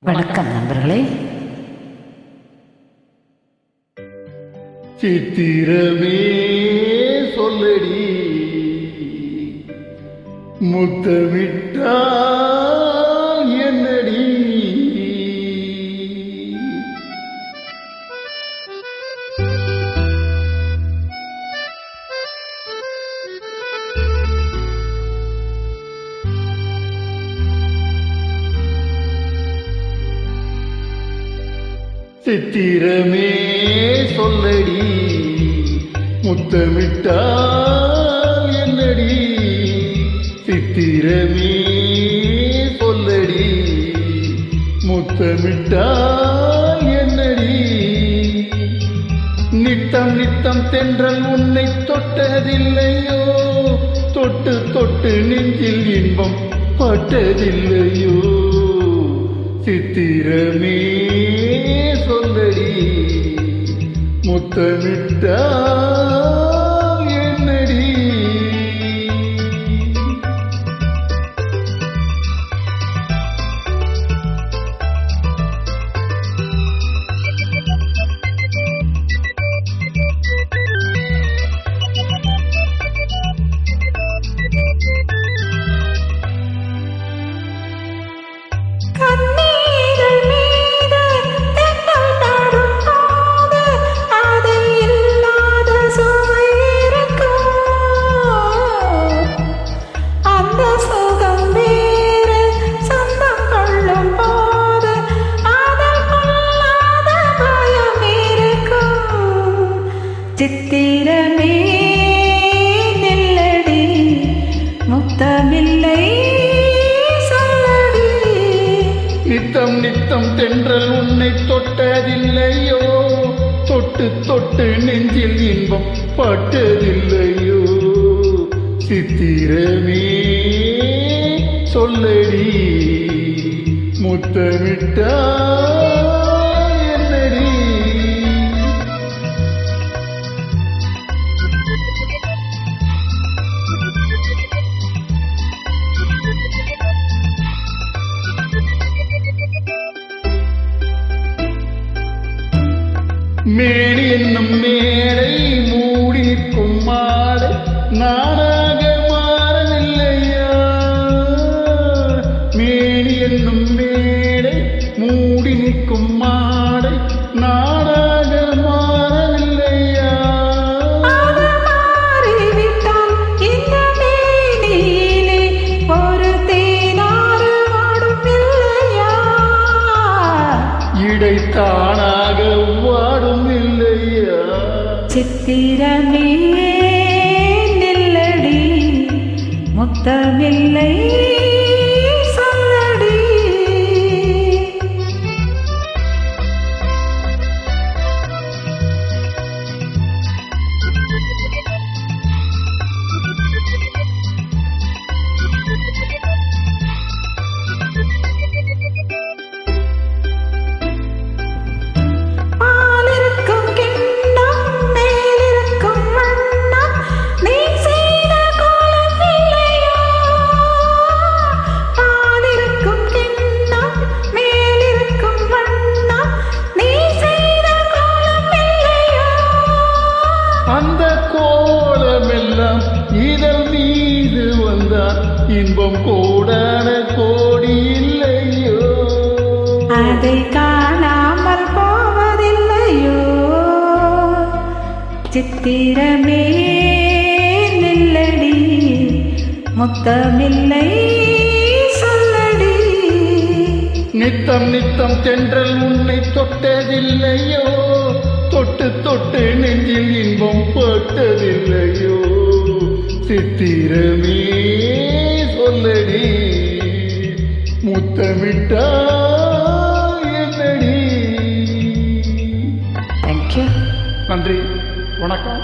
வணக்கம் நண்பர்களே. சித்திரமே சொல்லடி முத்தமிட்டால் என்னடி சித்திரமே சொல்லடி முத்தமிட்டால் என்னடி சித்திரமே சொல்லடி முத்தமிட்டால் என்னடி நித்தம் நித்தம் தென்றல் உன்னை தொட்டதில்லையோ தொட்டு தொட்டு நெஞ்சில் இன்பம் பட்டதில்லையோ சித்திரமே சொல்லடி முத்தமிட்டால் என்னடி சித்திரமே நில்லடி முத்தமில்லை சொல்லடி நித்தம் நித்தம் தென்றல் உன்னை தொட்டதில்லையோ தொட்டு தொட்டு நெஞ்சில் இன்பம் பட்டதில்லையோ சித்திரமே சொல்லடி முத்தமிட்டால் என்னடி மேடி என்னும் மேடை மூடி நிற்கும் மாடை நானாக மாறவில்லையா மேடி என்னும் மேடை மூடி நிற்கும் மாடை நானாக மாறவில்லையா இடை தானாக வாடும் இல்லையா சித்திரமே நில்லடி முத்தமில்லை சொல்லடி அந்த கோலமெல்லாம் இதழ் மீது வந்தால் இன்பம் கோடான கோடி இல்லையோ அதை காணாமல் போவதில்லையோ சித்திரமே நில்லடி முத்தமில்லை சொல்லடி நித்தம் நித்தம் தென்றல் உன்னை தொட்டதில்லையோ தொட்டு தொட்டு நெஞ்சில் இன்பம் பட்டதில்லையோ சித்திரமே சொல்லடி முத்தமிட்டால் என்னடி. தேங்க்யூ. நன்றி, வணக்கம்.